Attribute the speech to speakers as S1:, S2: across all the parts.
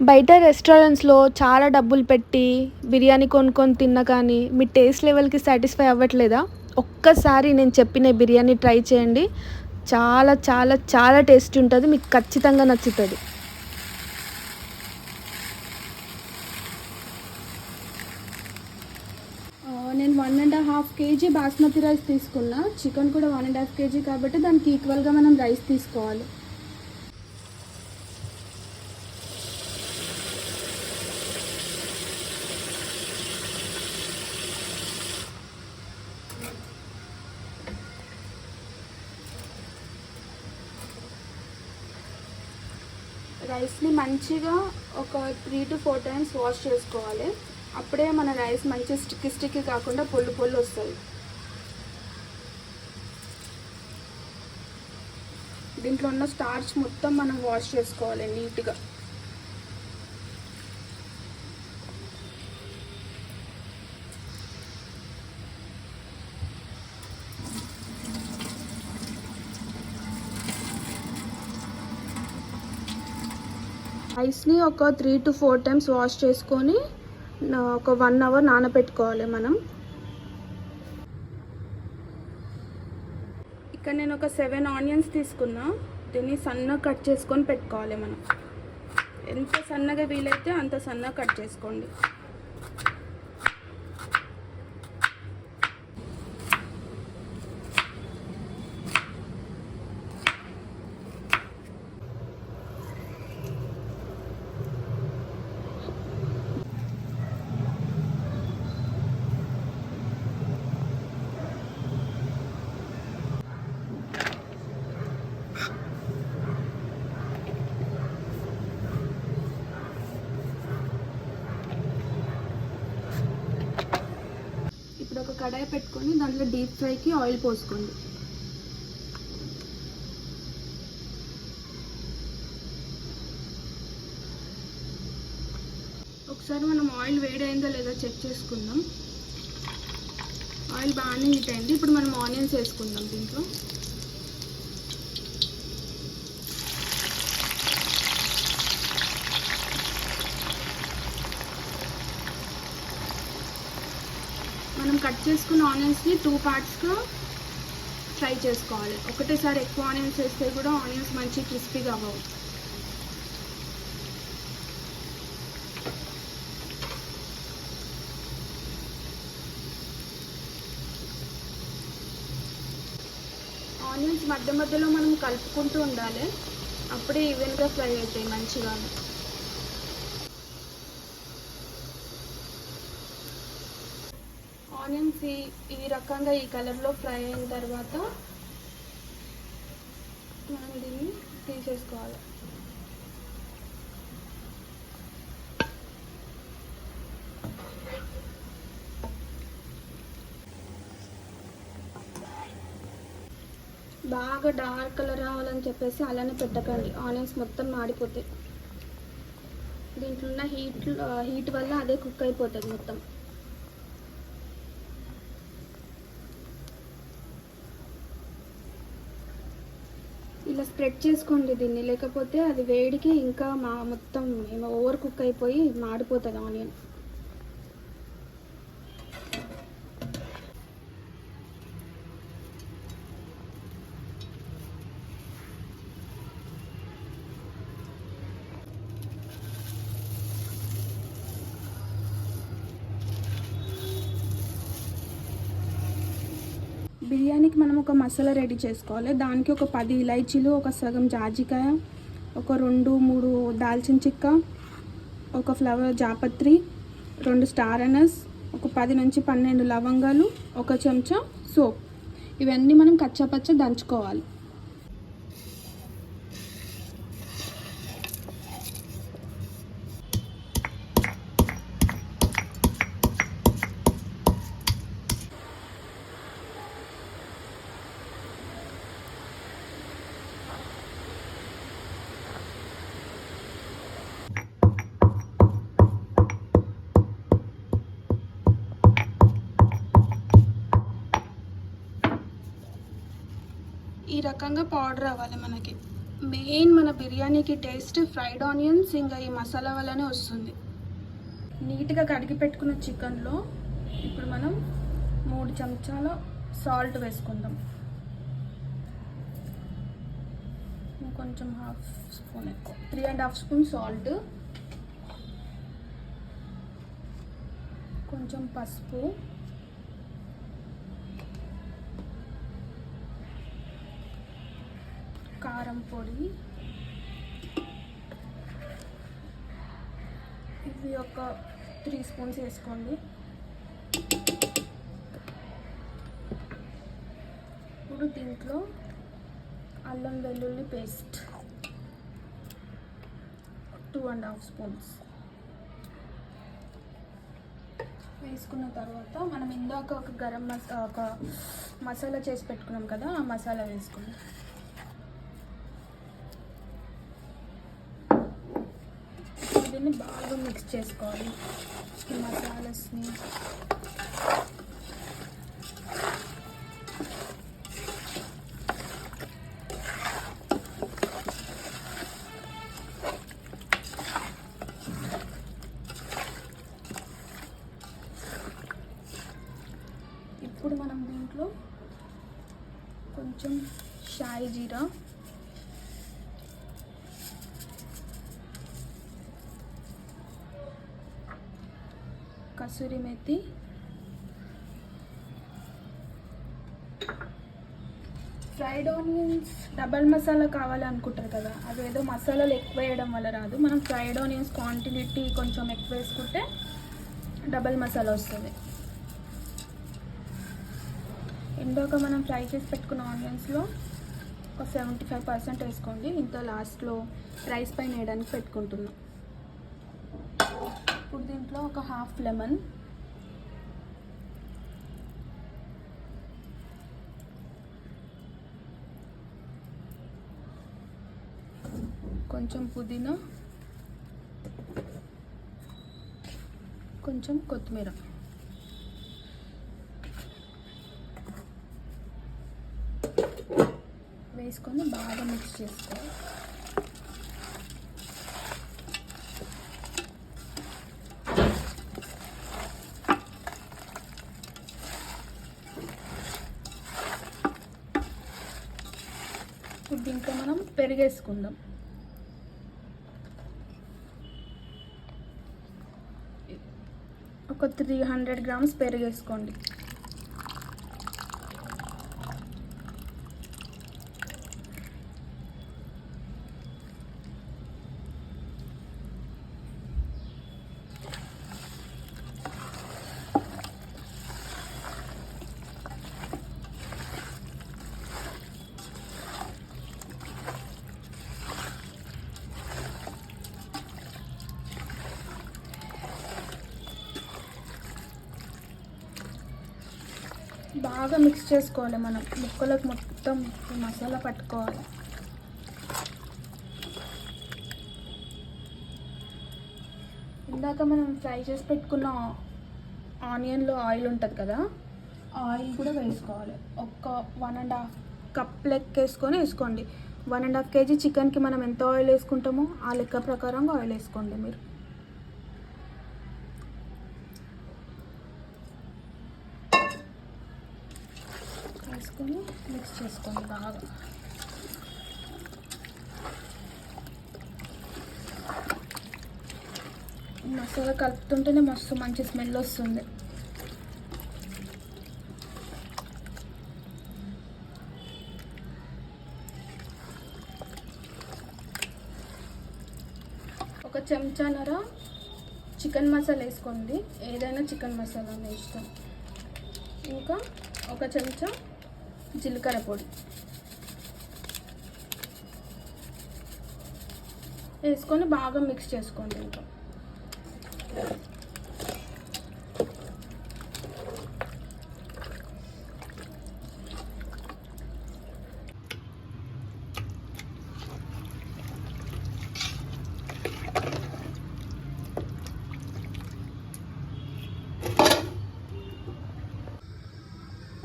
S1: బయట రెస్టారెంట్స్‌లో చాలా డబ్బులు పెట్టి బిర్యానీ కొనుక్కొని తిన్నా కానీ, మీ టేస్ట్ లెవెల్‌కి సాటిస్ఫై అవ్వట్లేదా? ఒక్కసారి నేను చెప్పిన బిర్యానీ ట్రై చేయండి. చాలా చాలా చాలా టేస్టీ ఉంటది. మీకు ఖచ్చితంగా నచ్చుతది.
S2: నేను 1½ కేజీ బాస్మతి రైస్ తీసుకున్నా. చికెన్ కూడా 1½ కేజీ కాబట్టి దానికి ఈక్వల్‌గా మనం రైస్ తీసుకోవాలి. రైస్ని మంచిగా ఒక 3 to 4 టైమ్స్ వాష్ చేసుకోవాలి. అప్పుడే మన రైస్ మంచి స్టిక్కీ కాకుండా పొల్లు పొల్లు వస్తుంది. దీంట్లో ఉన్న స్టార్చ్ మొత్తం మనం వాష్ చేసుకోవాలి నీట్గా. రైస్ని ఒక 3 to 4 టైమ్స్ వాష్ చేసుకొని ఒక 1 అవర్ నానబెట్టుకోవాలి మనం. ఇక్కడ నేను ఒక 7 ఆనియన్స్ తీసుకున్నా. దీన్ని సన్నగా కట్ చేసుకొని పెట్టుకోవాలి మనం. ఎంత సన్నగా వీలైతే అంత సన్నగా కట్ చేసుకోండి. ఇప్పుడు ఒక కడాయి పెట్టుకొని దాంట్లో డీప్ ఫ్రైకి ఆయిల్ పోసుకోండి. ఒకసారి మనం ఆయిల్ వేడైందో లేదో చెక్ చేసుకుందాం. ఆయిల్ బాగానే హీట్ అయింది. ఇప్పుడు మనం ఆనియన్స్ వేసుకుందాం దీంట్లో. మనం కట్ చేసుకున్న ఆనియన్స్ని 2 పార్ట్స్గా ఫ్రై చేసుకోవాలి. ఒకటేసారి ఎక్కువ ఆనియన్స్ వేస్తే కూడా ఆనియన్స్ మంచి క్రిస్పీగా అవ్వవు. ఆనియన్స్ మధ్య మధ్యలో మనం కలుపుకుంటూ ఉండాలి. అప్పుడే ఈవెన్గా ఫ్రై అవుతాయి మంచిగా. ఆనియన్స్ ఈ రకంగా ఈ కలర్లో ఫ్రై అయిన తర్వాత మనం దీన్ని తీసేసుకోవాలి. బాగా డార్క్ కలర్ రావాలని చెప్పేసి అలానే పెట్టకండి. ఆనియన్స్ మొత్తం మాడిపోతాయి. దీంట్లో ఉన్న హీట్ వల్ల అదే కుక్ అయిపోతుంది మొత్తం. ఇలా స్ప్రెడ్ చేసుకోండి దీన్ని, లేకపోతే అది వేడికి ఇంకా మొత్తం ఓవర్ కుక్ అయిపోయి మాడిపోతుంది ఆనియన్. బిర్యానీకి మనం ఒక మసాలా రెడీ చేసుకోవాలి. దానికి ఒక 10 ఇలాచీలు, ఒక సగం జాజికాయ, ఒక 2-3 దాల్చిన చెక్క, ఒక ఫ్లవర్ జాపత్రి, 2 స్టార్ అనస్, ఒక 10 నుంచి 12 లవంగాలు, ఒక చెంచా సోప్. ఇవన్నీ మనం కచ్చాపచ్చ దంచుకోవాలి. ఈ రకంగా పౌడర్ అవ్వాలి మనకి. మెయిన్ మన బిర్యానీకి టేస్ట్ ఫ్రైడ్ ఆనియన్స్ ఇంకా ఈ మసాలా వల్లనే వస్తుంది. నీట్గా కడిగి పెట్టుకున్న చికెన్లో ఇప్పుడు మనం 3 చెంచాల సాల్ట్ వేసుకుందాం. కొంచెం హాఫ్ స్పూన్ ఎక్కువ, 3.5 స్పూన్ సాల్ట్, కొంచెం పసుపు, కారం పొడి, ఇవి ఒక 3 స్పూన్స్ వేసుకోండి. ఇప్పుడు దీంట్లో అల్లం వెల్లుల్లి పేస్ట్ 2.5 స్పూన్స్ వేసుకున్న తర్వాత మనం ఇందాక ఒక మసాలా చేసి పెట్టుకున్నాం కదా, ఆ మసాలా వేసుకుందాం. దీన్ని బాగా మిక్స్ చేసుకోవాలి ఈ మసాలాస్ని. ఇప్పుడు మనం దీంట్లో కొంచెం shahi jeera, kasuri methi, fried onions double masala కావాలనుకుంటారు కదా, అదేదో మసాలాలు ఎక్కువ వేయడం వల్ల రాదు. మనం ఫ్రైడ్ ఆనియన్స్ క్వాంటిటీ కొంచెం ఎక్కువ వేసుకుంటే డబల్ మసాలా వస్తుంది. ఇందాక మనం ఫ్రై చేసి పెట్టుకున్న ఆనియన్స్లో ఒక 75% వేసుకోండి. ఇంత లాస్ట్లో రైస్ పైన వేయడానికి పెట్టుకుంటున్నాం. ఇప్పుడు దీంట్లో ఒక హాఫ్ లెమన్, కొంచెం పుదీనా, కొంచెం కొత్తిమీర వేసుకొని బాగా మిక్స్ చేసుకోవాలి. ఇప్పుడు దీంట్లో మనం పెరిగేసుకుందాం. ఒక 300 గ్రామ్స్ పెరిగేసుకోండి. బాగా మిక్స్ చేసుకోవాలి, మనం ముక్కలకు మొత్తం మసాలా పట్టుకోవాలి. ఇందాక మనం ఫ్రై చేసి పెట్టుకున్న ఆనియన్లో ఆయిల్ ఉంటుంది కదా, ఆయిల్ కూడా వేసుకోవాలి. ఒక 1.5 కప్ లెక్క వేసుకోండి. 1.5 kg చికెన్కి మనం ఎంత ఆయిల్ వేసుకుంటామో ఆ లెక్క ప్రకారంగా ఆయిల్ వేసుకోండి మీరు. వేసుకొని మిక్స్ చేసుకోండి బాగా. మసాలా కలుపుతుంటేనే మస్తు మంచి స్మెల్ వస్తుంది. ఒక చెంచాన్నర చికెన్ మసాలా వేసుకోండి, ఏదైనా చికెన్ మసాలా మీ ఇష్టం. ఇంకా ఒక చెంచా జీలకర్ర పొడి వేసుకొని బాగా మిక్స్ చేసుకోండి. ఇంకా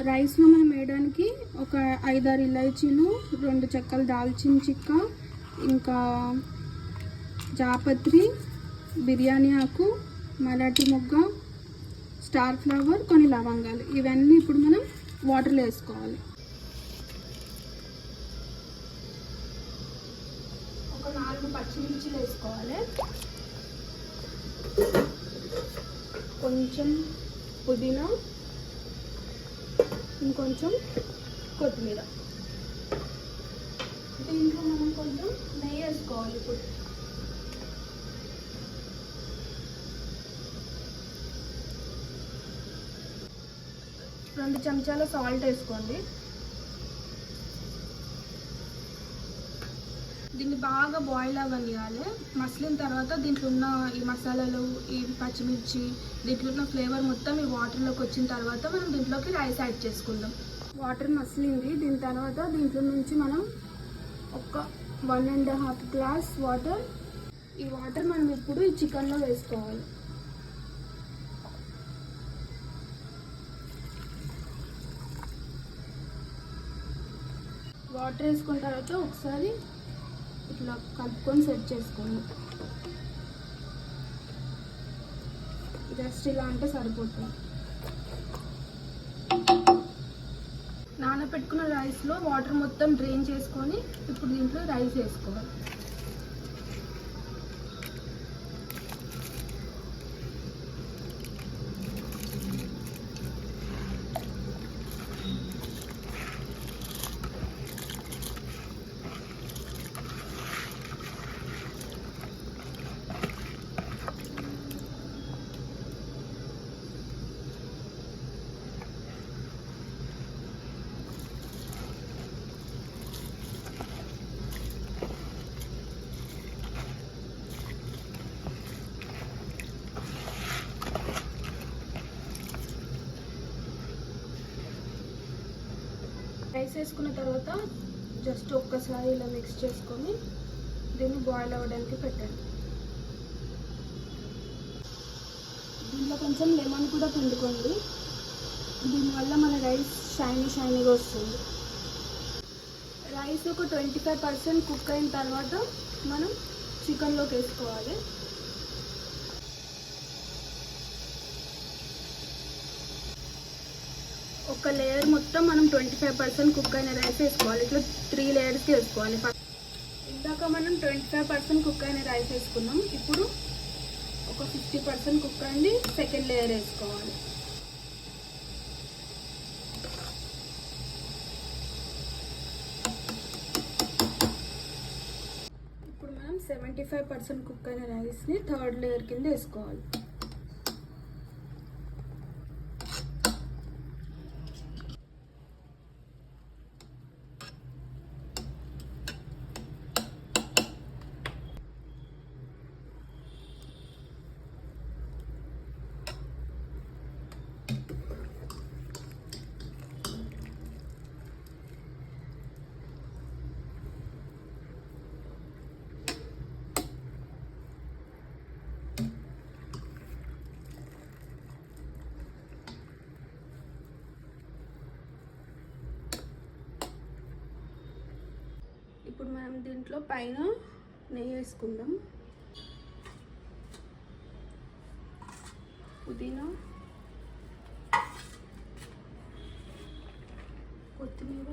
S2: రైస్లో మనం వేయడానికి ఒక 5-6 ఇలాచీలు, 2 చెక్కలు దాల్చిన చెక్క, ఇంకా జాపత్రి, బిర్యానీ ఆకు, మరాఠీ మొగ్గ, స్టార్ ఫ్లవర్, కొన్ని లవంగాలు, ఇవన్నీ ఇప్పుడు మనం వాటర్లో వేసుకోవాలి. ఒక 4 పచ్చిమిర్చిలు వేసుకోవాలి, కొంచెం పుదీనా, ఇంకొంచెం కొత్తిమీర. దీంట్లో మనం కొంచెం నెయ్యి వేసుకోవాలి. ఇప్పుడు 2 చెంచాల సాల్ట్ వేసుకోండి. దీన్ని బాగా బాయిల్ అవ్వనియాలి. మసిలిన తర్వాత దీంట్లో ఉన్న ఈ మసాలాలు, ఈ పచ్చిమిర్చి, దీంట్లో ఉన్న ఫ్లేవర్ మొత్తం ఈ వాటర్లోకి వచ్చిన తర్వాత మనం దీంట్లోకి రైస్ యాడ్ చేసుకుందాం. వాటర్ మసిలింది. దీని తర్వాత దీంట్లో నుంచి మనం ఒక 1.5 గ్లాస్ వాటర్, ఈ వాటర్ మనం ఇప్పుడు ఈ చికెన్లో వేసుకోవాలి. వాటర్ వేసుకున్న తర్వాత ఒకసారి ఇట్లా కలుపుకొని సెట్ చేసుకోండి. జస్ట్ ఇలా అంటే సరిపోతుంది. నానబెట్టుకున్న రైస్లో వాటర్ మొత్తం డ్రైన్ చేసుకొని ఇప్పుడు దీంట్లో రైస్ వేసుకోవాలి. రైస్ వేసుకున్న తర్వాత జస్ట్ ఒక్కసారి ఇలా మిక్స్ చేసుకొని దీన్ని బాయిల్ అవ్వడానికి పెట్టండి. దీంట్లో కొంచెం లెమన్ కూడా పిండుకోండి. దీనివల్ల మన రైస్ షైనీగా వస్తుంది. రైస్ ఒక 25% కుక్ అయిన తర్వాత మనం చికెన్లోకి వేసుకోవాలి. ఒక లేయర్ మొత్తం మనం 25% కుక్ అయిన రైస్ వేసుకోవాలి. ఇట్లా 3 లేయర్స్కి వేసుకోవాలి. ఇందాక మనం 25% కుక్ అయిన రైస్ వేసుకున్నాం. ఇప్పుడు ఒక 50% కుక్ అయింది సెకండ్ లేయర్ వేసుకోవాలి. ఇప్పుడు మనం 75% కుక్ అయిన రైస్ని థర్డ్ లేయర్ కింద వేసుకోవాలి. ఇప్పుడు మనం దీంట్లో పైన నెయ్యి వేసుకుందాం. పుదీనా, కొత్తిమీర,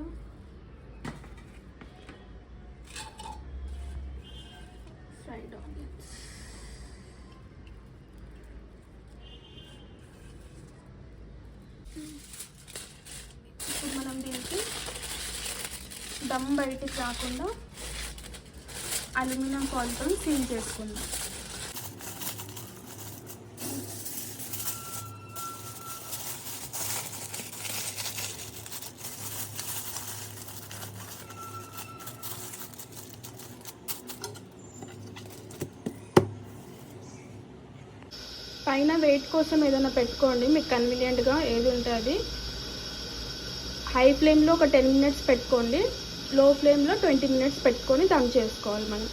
S2: ఫ్రైడ్ ఆనియన్స్, ఇప్పుడు మనం దీనికి దమ్ బయటికి రాకుండా అల్యూమినియం ఫాయిల్తో సీల్ చేసుకుందాం. పైన వెయిట్ కోసం ఏదైనా పెట్టుకోండి, మీకు కన్వీనియంట్గా ఏది ఉంటే అది. హై ఫ్లేమ్లో ఒక 10 మినిట్స్ పెట్టుకోండి, లో ఫ్లేమ్లో 20 మినిట్స్ పెట్టుకొని దమ్ చేసుకోవాలి మనం.